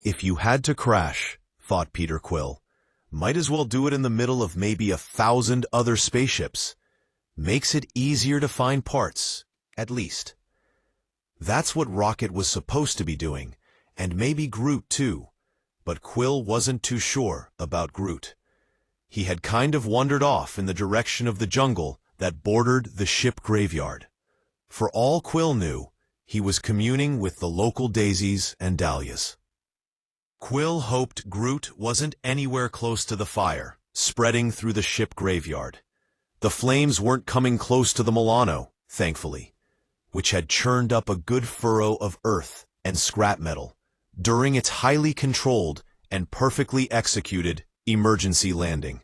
If you had to crash, thought Peter Quill, might as well do it in the middle of maybe 1,000 other spaceships. Makes it easier to find parts, at least. That's what Rocket was supposed to be doing, and maybe Groot too. But Quill wasn't too sure about Groot. He had kind of wandered off in the direction of the jungle that bordered the ship graveyard. For all Quill knew, he was communing with the local daisies and dahlias. Quill hoped Groot wasn't anywhere close to the fire, spreading through the ship graveyard. The flames weren't coming close to the Milano, thankfully, which had churned up a good furrow of earth and scrap metal during its highly controlled and perfectly executed emergency landing.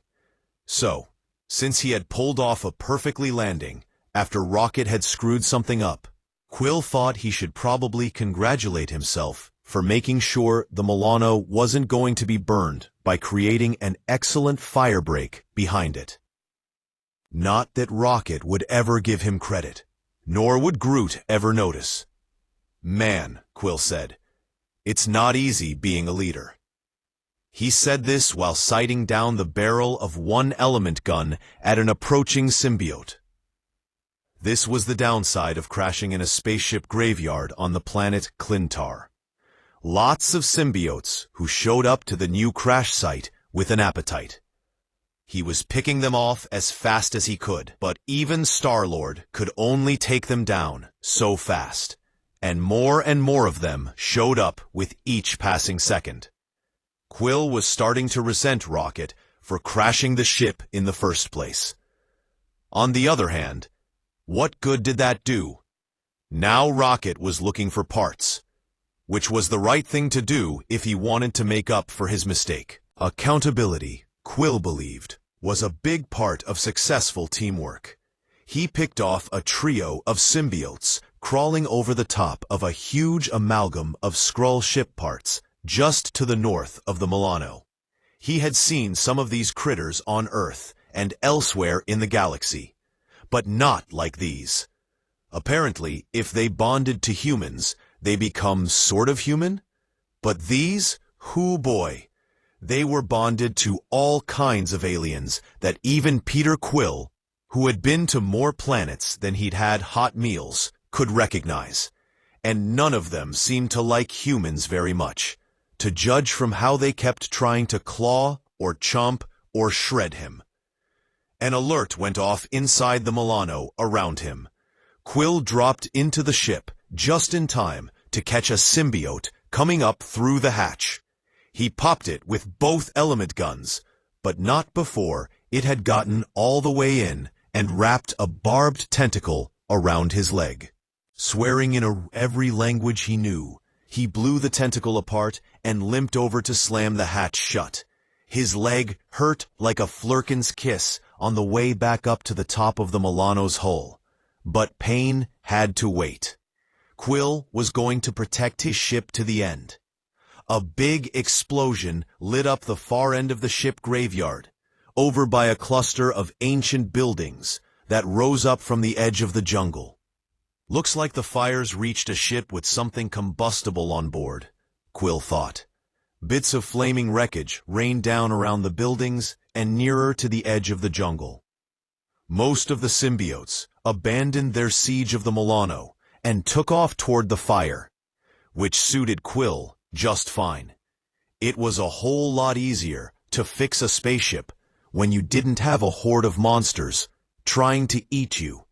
So, since he had pulled off a perfectly landing after Rocket had screwed something up, Quill thought he should probably congratulate himself for making sure the Milano wasn't going to be burned by creating an excellent firebreak behind it. Not that Rocket would ever give him credit, nor would Groot ever notice. Man, Quill said, it's not easy being a leader. He said this while sighting down the barrel of one element gun at an approaching symbiote. This was the downside of crashing in a spaceship graveyard on the planet Clintar. Lots of symbiotes who showed up to the new crash site with an appetite. He was picking them off as fast as he could, but even Star-Lord could only take them down so fast, and more of them showed up with each passing second. Quill was starting to resent Rocket for crashing the ship in the first place. On the other hand, what good did that do? Now Rocket was looking for parts, which was the right thing to do if he wanted to make up for his mistake. Accountability, Quill believed, was a big part of successful teamwork. He picked off a trio of symbiotes crawling over the top of a huge amalgam of Skrull ship parts just to the north of the Milano. He had seen some of these critters on Earth and elsewhere in the galaxy, but not like these. Apparently, if they bonded to humans, they become sort of human? But these, hoo boy, they were bonded to all kinds of aliens that even Peter Quill, who had been to more planets than he'd had hot meals, could recognize. And none of them seemed to like humans very much, to judge from how they kept trying to claw or chomp or shred him. An alert went off inside the Milano around him. Quill dropped into the ship just in time to catch a symbiote coming up through the hatch. He popped it with both element guns, but not before it had gotten all the way in and wrapped a barbed tentacle around his leg. Swearing in every language he knew, he blew the tentacle apart and limped over to slam the hatch shut. His leg hurt like a Flurkin's kiss on the way back up to the top of the Milano's hull. But pain had to wait. Quill was going to protect his ship to the end. A big explosion lit up the far end of the ship graveyard, over by a cluster of ancient buildings that rose up from the edge of the jungle. Looks like the fires reached a ship with something combustible on board, Quill thought. Bits of flaming wreckage rained down around the buildings and nearer to the edge of the jungle. Most of the symbiotes abandoned their siege of the Milano and took off toward the fire, which suited Quill just fine. It was a whole lot easier to fix a spaceship when you didn't have a horde of monsters trying to eat you,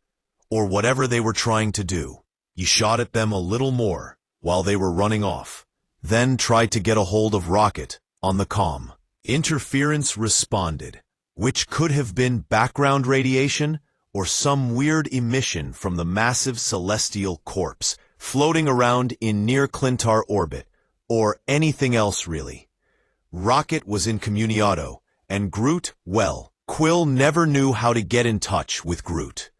or whatever they were trying to do. You shot at them a little more while they were running off, then tried to get a hold of Rocket on the comm. Interference responded, which could have been background radiation or some weird emission from the massive celestial corpse floating around in near Clintar orbit, or anything else really. Rocket was incommunicato, and Groot, well, Quill never knew how to get in touch with Groot.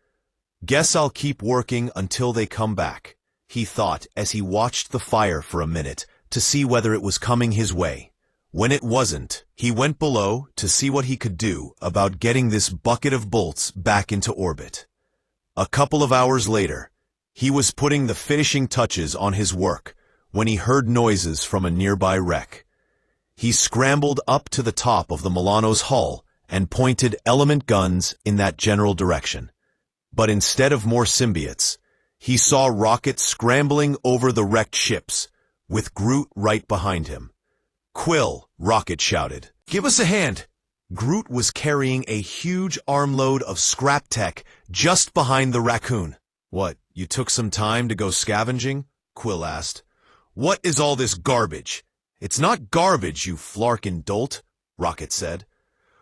Guess I'll keep working until they come back, he thought as he watched the fire for a minute to see whether it was coming his way. When it wasn't, he went below to see what he could do about getting this bucket of bolts back into orbit. A couple of hours later, he was putting the finishing touches on his work when he heard noises from a nearby wreck. He scrambled up to the top of the Milano's hull and pointed element guns in that general direction. But instead of more symbiotes, he saw Rocket scrambling over the wrecked ships, with Groot right behind him. "Quill," Rocket shouted. "Give us a hand." Groot was carrying a huge armload of scrap tech just behind the raccoon. "What, you took some time to go scavenging?" Quill asked. "What is all this garbage?" "It's not garbage, you flarkin' dolt," Rocket said.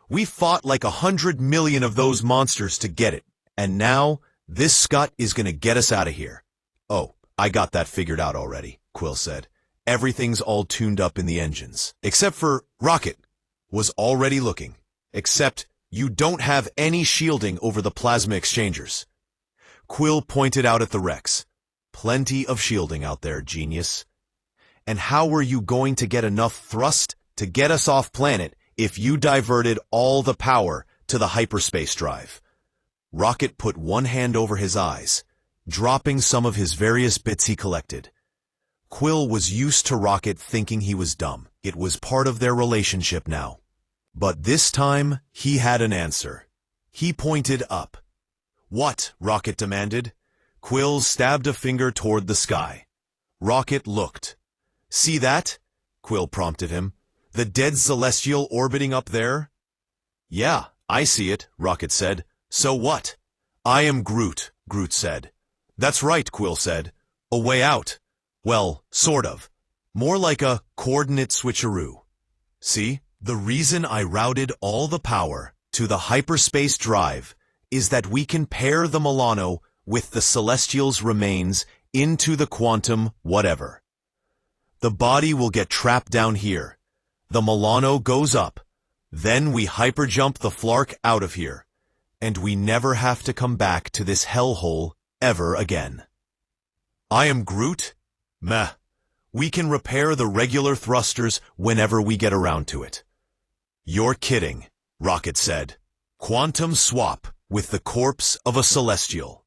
"We fought like 100 million of those monsters to get it, and now this scut is gonna get us out of here." "Oh, I got that figured out already," Quill said. "Everything's all tuned up in the engines. Except for Rocket was already looking. Except you don't have any shielding over the plasma exchangers." Quill pointed out at the wrecks. "Plenty of shielding out there, genius. And how were you going to get enough thrust to get us off planet if you diverted all the power to the hyperspace drive?" Rocket put one hand over his eyes, dropping some of his various bits he collected. Quill was used to Rocket thinking he was dumb. It was part of their relationship now. But this time, he had an answer. He pointed up. "What?" Rocket demanded. Quill stabbed a finger toward the sky. Rocket looked. "See that?" Quill prompted him. "The dead celestial orbiting up there?" "Yeah, I see it," Rocket said. "So what?" "I am Groot," Groot said. "That's right," Quill said. "A way out. Well, sort of. More like a coordinate switcheroo. See? The reason I routed all the power to the hyperspace drive is that we can pair the Milano with the Celestial's remains into the quantum whatever. The body will get trapped down here. The Milano goes up. Then we hyperjump the Flark out of here. And we never have to come back to this hellhole ever again." "I am Groot? Meh. We can repair the regular thrusters whenever we get around to it." "You're kidding," Rocket said. "Quantum swap with the corpse of a Celestial.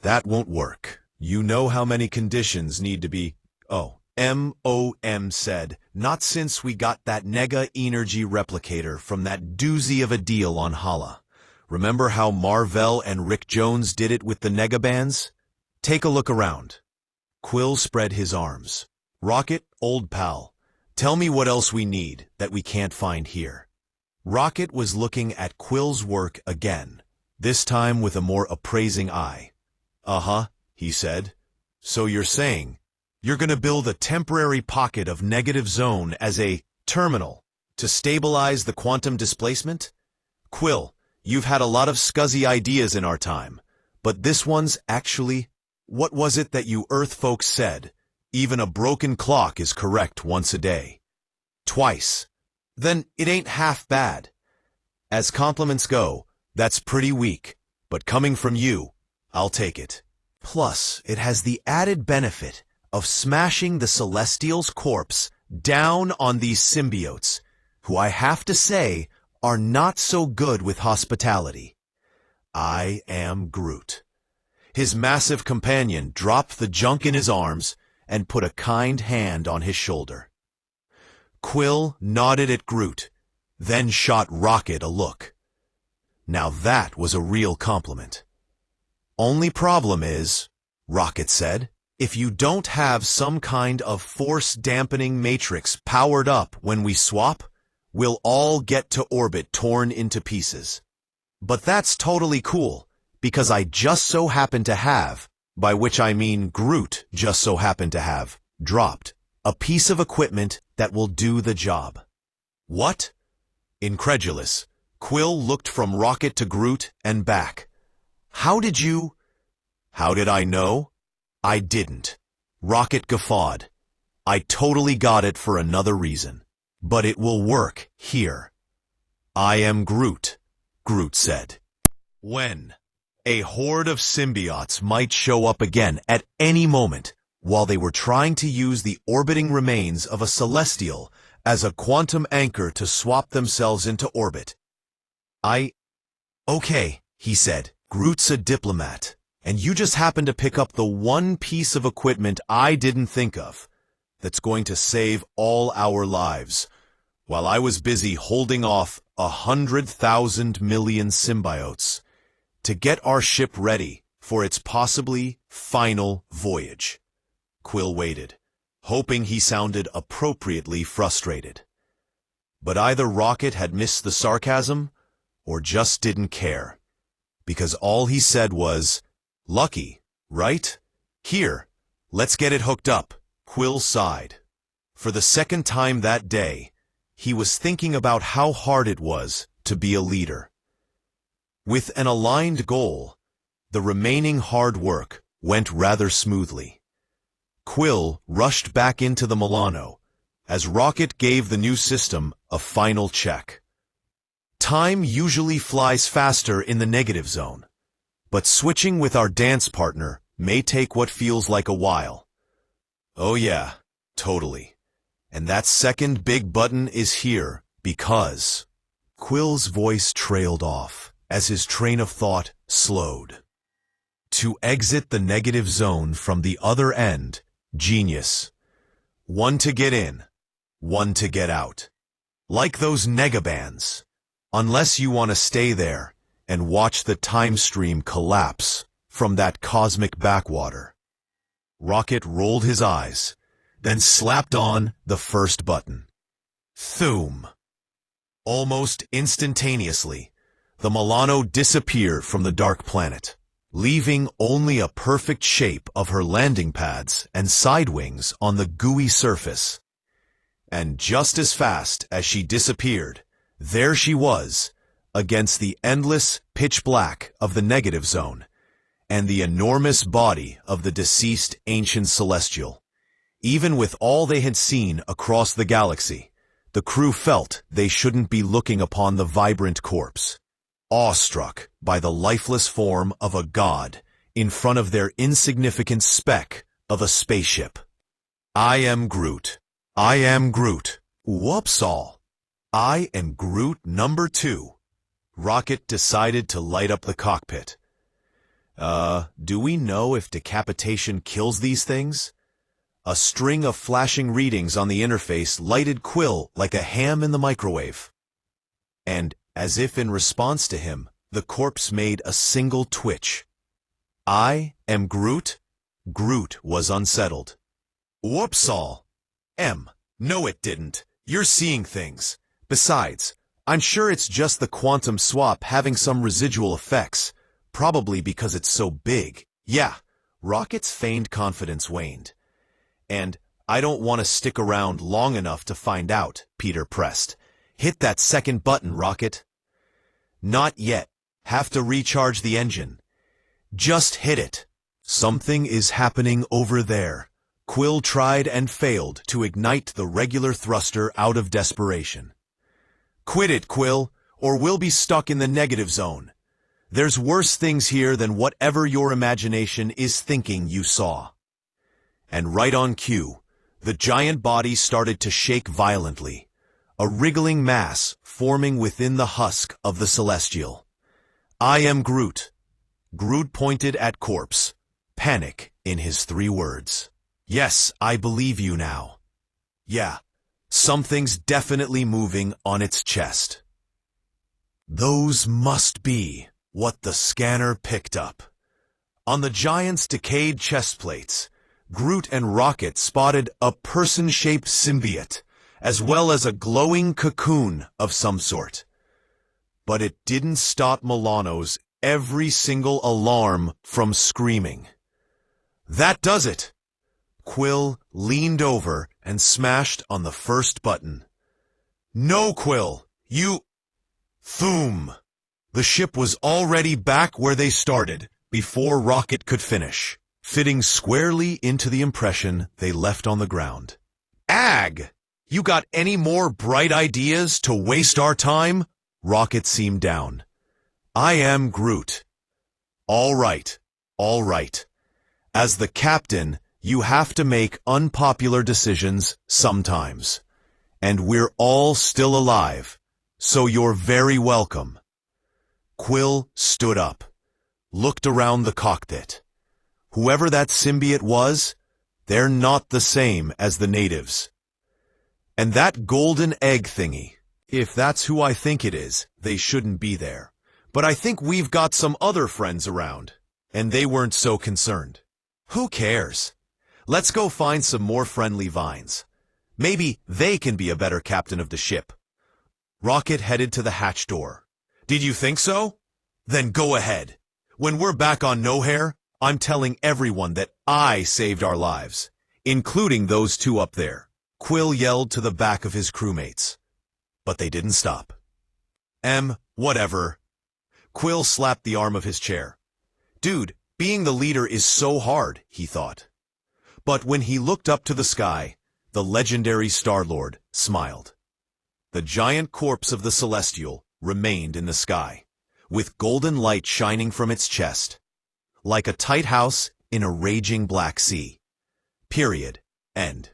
That won't work. You know how many conditions need to be—" "Oh, MOM said, not since we got that nega-energy replicator from that doozy of a deal on Hala. Remember how Marvell and Rick Jones did it with the negabands? Take a look around." Quill spread his arms. "Rocket, old pal, tell me what else we need that we can't find here." Rocket was looking at Quill's work again, this time with a more appraising eye. "Uh-huh," he said. "So you're saying you're gonna build a temporary pocket of negative zone as a terminal to stabilize the quantum displacement? Quill, you've had a lot of scuzzy ideas in our time, but this one's actually— What was it that you Earth folks said? Even a broken clock is correct once a day. Twice. Then it ain't half bad. As compliments go, that's pretty weak, but coming from you, I'll take it. Plus, it has the added benefit of smashing the Celestial's corpse down on these symbiotes, who I have to say are not so good with hospitality. I am Groot." His massive companion dropped the junk in his arms and put a kind hand on his shoulder. Quill nodded at Groot, then shot Rocket a look. Now that was a real compliment. "Only problem is," Rocket said, "if you don't have some kind of force-dampening matrix powered up when we swap, we'll all get to orbit torn into pieces. But that's totally cool, because I just so happen to have, by which I mean Groot just so happened to have, dropped a piece of equipment that will do the job." "What?" Incredulous, Quill looked from Rocket to Groot and back. "How did you—" "How did I know? I didn't." Rocket guffawed. "I totally got it for another reason. But it will work here." "I am Groot," Groot said. "When a horde of symbiotes might show up again at any moment while they were trying to use the orbiting remains of a Celestial as a quantum anchor to swap themselves into orbit. Okay, he said, Groot's a diplomat, and you just happened to pick up the one piece of equipment I didn't think of. that's going to save all our lives, while I was busy holding off 100,000 million symbiotes to get our ship ready for its possibly final voyage. Quill waited, hoping he sounded appropriately frustrated. But either Rocket had missed the sarcasm or just didn't care, because all he said was, "Lucky, right? Here, let's get it hooked up." Quill sighed. For the second time that day, he was thinking about how hard it was to be a leader. With an aligned goal, the remaining hard work went rather smoothly. Quill rushed back into the Milano as Rocket gave the new system a final check. Time usually flies faster in the negative zone, but switching with our dance partner may take what feels like a while. Oh yeah, totally. And that second big button is here because... Quill's voice trailed off as his train of thought slowed. To exit the negative zone from the other end, genius. One to get in, one to get out. Like those negabands. Unless you want to stay there and watch the time stream collapse from that cosmic backwater. Rocket rolled his eyes, then slapped on the first button. Thoom. Almost instantaneously, the Milano disappeared from the dark planet, leaving only a perfect shape of her landing pads and side wings on the gooey surface. And just as fast as she disappeared, there she was, against the endless pitch black of the negative zone, and the enormous body of the deceased ancient celestial. Even with all they had seen across the galaxy, the crew felt they shouldn't be looking upon the vibrant corpse, awestruck by the lifeless form of a god in front of their insignificant speck of a spaceship. I am Groot. I am Groot. Whoops all. I am Groot number 2. Rocket decided to light up the cockpit. Do we know if decapitation kills these things? A string of flashing readings on the interface lighted Quill like a ham in the microwave. And, as if in response to him, the corpse made a single twitch. I am Groot? Groot was unsettled. Whoops all. No it didn't. You're seeing things. Besides, I'm sure it's just the quantum swap having some residual effects, probably because it's so big. Yeah, Rocket's feigned confidence waned. And I don't want to stick around long enough to find out, Peter pressed. Hit that second button, Rocket. Not yet. Have to recharge the engine. Just hit it. Something is happening over there. Quill tried and failed to ignite the regular thruster out of desperation. Quit it, Quill, or we'll be stuck in the negative zone. There's worse things here than whatever your imagination is thinking you saw. And right on cue, the giant body started to shake violently, a wriggling mass forming within the husk of the Celestial. I am Groot. Groot pointed at corpse, panic in his 3 words. Yes, I believe you now. Yeah, something's definitely moving on its chest. Those must be what the scanner picked up. On the giant's decayed chest plates, Groot and Rocket spotted a person-shaped symbiote, as well as a glowing cocoon of some sort. But it didn't stop Milano's every single alarm from screaming. That does it! Quill leaned over and smashed on the first button. No, Quill, you... Thoom! The ship was already back where they started, before Rocket could finish, fitting squarely into the impression they left on the ground. Ag! You got any more bright ideas to waste our time? Rocket seemed down. I am Groot. All right, all right. As the captain, you have to make unpopular decisions sometimes. And we're all still alive, so you're very welcome. Quill stood up, looked around the cockpit. Whoever that symbiote was, They're not the same as the natives. And that golden egg thingy, if that's who I think it is, they shouldn't be there. But I think we've got some other friends around, and they weren't so concerned. Who cares? Let's go find some more friendly vines. Maybe they can be a better captain of the ship. Rocket headed to the hatch door. Did you think so? Then go ahead. When we're back on No Hair, I'm telling everyone that I saved our lives, including those two up there. Quill yelled to the back of his crewmates. But they didn't stop. Whatever. Quill slapped the arm of his chair. Dude, being the leader is so hard, he thought. But when he looked up to the sky, the legendary Star-Lord smiled. The giant corpse of the Celestial remained in the sky, with golden light shining from its chest, like a tight house in a raging black sea. Period. End.